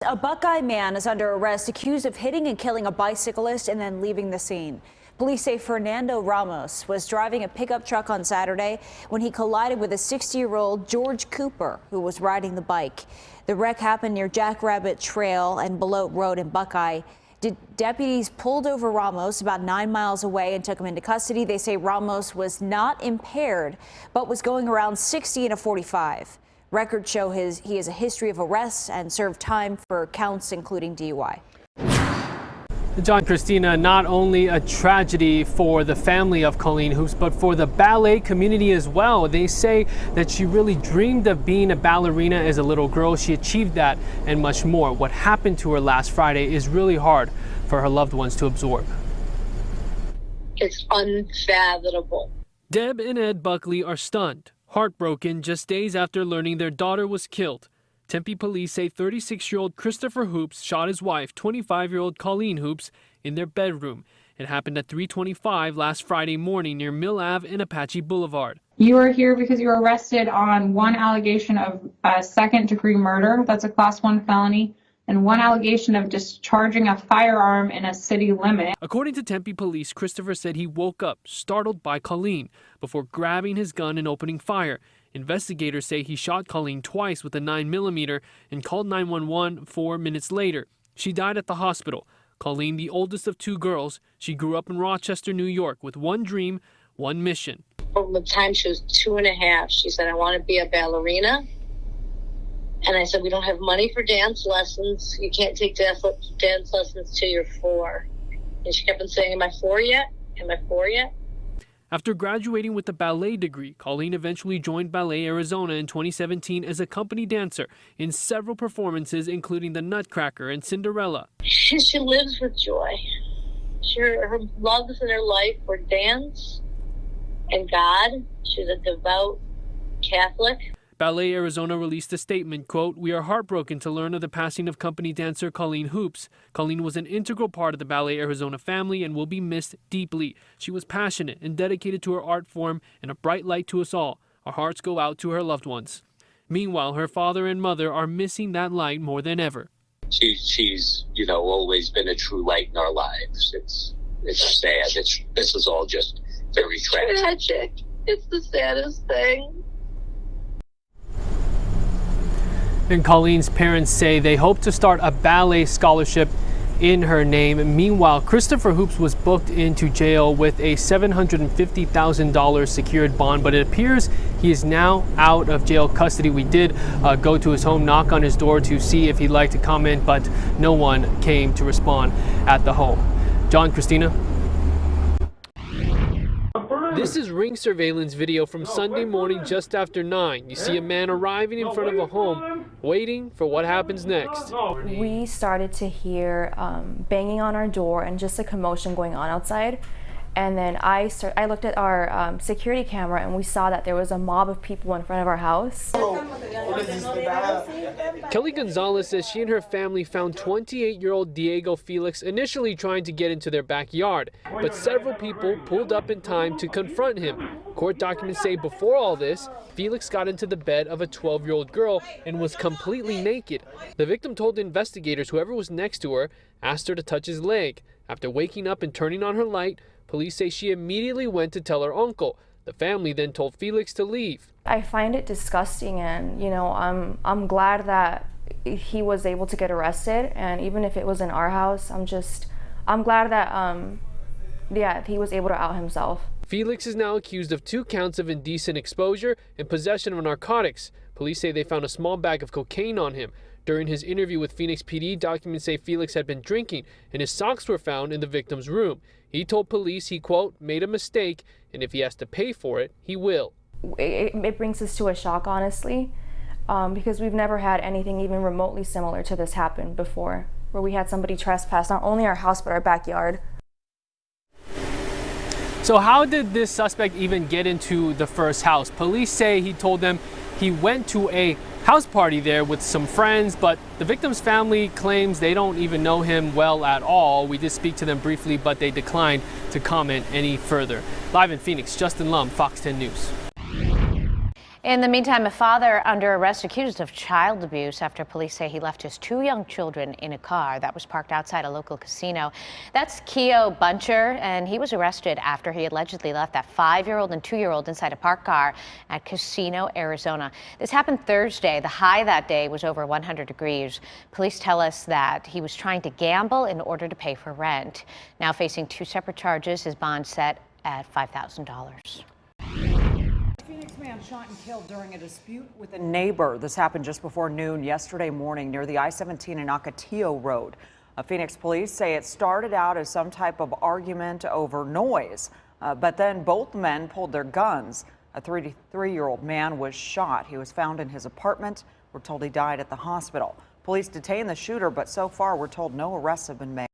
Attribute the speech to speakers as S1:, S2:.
S1: A Buckeye man is under arrest accused of hitting and killing a bicyclist and then leaving the scene. Police say Fernando Ramos was driving a pickup truck on Saturday when he collided with a 60-year-old George Cooper who was riding the bike. The wreck happened near Jackrabbit Trail and Belote Road in Buckeye. Deputies pulled over Ramos about 9 miles away and took him into custody. They say Ramos was not impaired, but was going around 60 in a 45. Records show he has a history of arrests and served time for counts including DUI.
S2: John, Christina, not only a tragedy for the family of Colleen Hoops, but for the ballet community as well. They say that she really dreamed of being a ballerina as a little girl. She achieved that and much more. What happened to her last Friday is really hard for her loved ones to absorb.
S3: It's unfathomable.
S2: Deb and Ed Buckley are stunned, heartbroken just days after learning their daughter was killed. Tempe police say 36-year-old Christopher Hoops shot his wife, 25-year-old Colleen Hoops, in their bedroom. It happened at 3:25 last Friday morning near Mill Ave and Apache Boulevard.
S4: You are here because you were arrested on one allegation of second-degree murder. That's a Class 1 felony. And one allegation of discharging a firearm in a city limit.
S2: According to Tempe police, Christopher said he woke up startled by Colleen before grabbing his gun and opening fire. Investigators say he shot Colleen twice with a 9mm and called 911 4 minutes later. She died at the hospital. Colleen, the oldest of two girls, she grew up in Rochester, New York with one dream, one mission.
S3: From the time she was 2.5, she said, "I want to be a ballerina." And I said, "We don't have money for dance lessons. You can't take dance lessons till you're 4. And she kept on saying, "Am I 4 yet? Am I 4 yet?"
S2: After graduating with a ballet degree, Colleen eventually joined Ballet Arizona in 2017 as a company dancer in several performances, including The Nutcracker and Cinderella.
S3: She lives with joy. Her loves in her life were dance and God. She's a devout Catholic.
S2: Ballet Arizona released a statement, quote, "We are heartbroken to learn of the passing of company dancer Colleen Hoops. Colleen was an integral part of the Ballet Arizona family and will be missed deeply. She was passionate and dedicated to her art form and a bright light to us all. Our hearts go out to her loved ones." Meanwhile, her father and mother are missing that light more than ever.
S5: She's always been a true light in our lives. It's sad. This is all just very tragic.
S3: It's the saddest thing.
S2: And Colleen's parents say they hope to start a ballet scholarship in her name. Meanwhile, Christopher Hoops was booked into jail with a $750,000 secured bond, but it appears he is now out of jail custody. We did go to his home, knock on his door to see if he'd like to comment, but no one came to respond at the home. John, Christina. This is ring surveillance video from Sunday morning just after 9. You see a man arriving in front of a home, waiting for what happens next.
S6: We started to hear banging on our door and just a commotion going on outside. And then I looked at our security camera and we saw that there was a mob of people in front of our house.
S2: Kelly Gonzalez says she and her family found 28-year-old Diego Felix initially trying to get into their backyard, but several people pulled up in time to confront him. Court documents say before all this, Felix got into the bed of a 12-year-old girl and was completely naked. The victim told investigators whoever was next to her asked her to touch his leg. After waking up and turning on her light, police say she immediately went to tell her uncle. The family then told Felix to leave.
S6: I find it disgusting, and I'm glad that he was able to get arrested, and even if it was in our house, I'm glad that he was able to out himself.
S2: Felix is now accused of 2 counts of indecent exposure and possession of narcotics. Police say they found a small bag of cocaine on him. During his interview with Phoenix PD, documents say Felix had been drinking and his socks were found in the victim's room. He told police he, quote, "made a mistake, and if he has to pay for it, he will."
S6: It brings us to a shock, honestly, because we've never had anything even remotely similar to this happen before, where we had somebody trespass not only our house but our backyard.
S2: So how did this suspect even get into the first house? Police say he told them he went to a house party there with some friends, but the victim's family claims they don't even know him well at all. We did speak to them briefly, but they declined to comment any further. Live in Phoenix, Justin Lum, Fox 10 News.
S7: In the meantime, a father under arrest accused of child abuse after police say he left his 2 young children in a car that was parked outside a local casino. That's Keo Buncher, and he was arrested after he allegedly left that 5-year-old and 2-year-old inside a parked car at Casino, Arizona. This happened Thursday. The high that day was over 100 degrees. Police tell us that he was trying to gamble in order to pay for rent. Now facing 2 separate charges, his bond set at $5,000.
S8: Phoenix man shot and killed during a dispute with a neighbor. This happened just before noon yesterday morning near the I-17 and Ocotillo Road. Phoenix police say it started out as some type of argument over noise, but then both men pulled their guns. A 33-year-old man was shot. He was found in his apartment. We're told he died at the hospital. Police detained the shooter, but so far we're told no arrests have been made.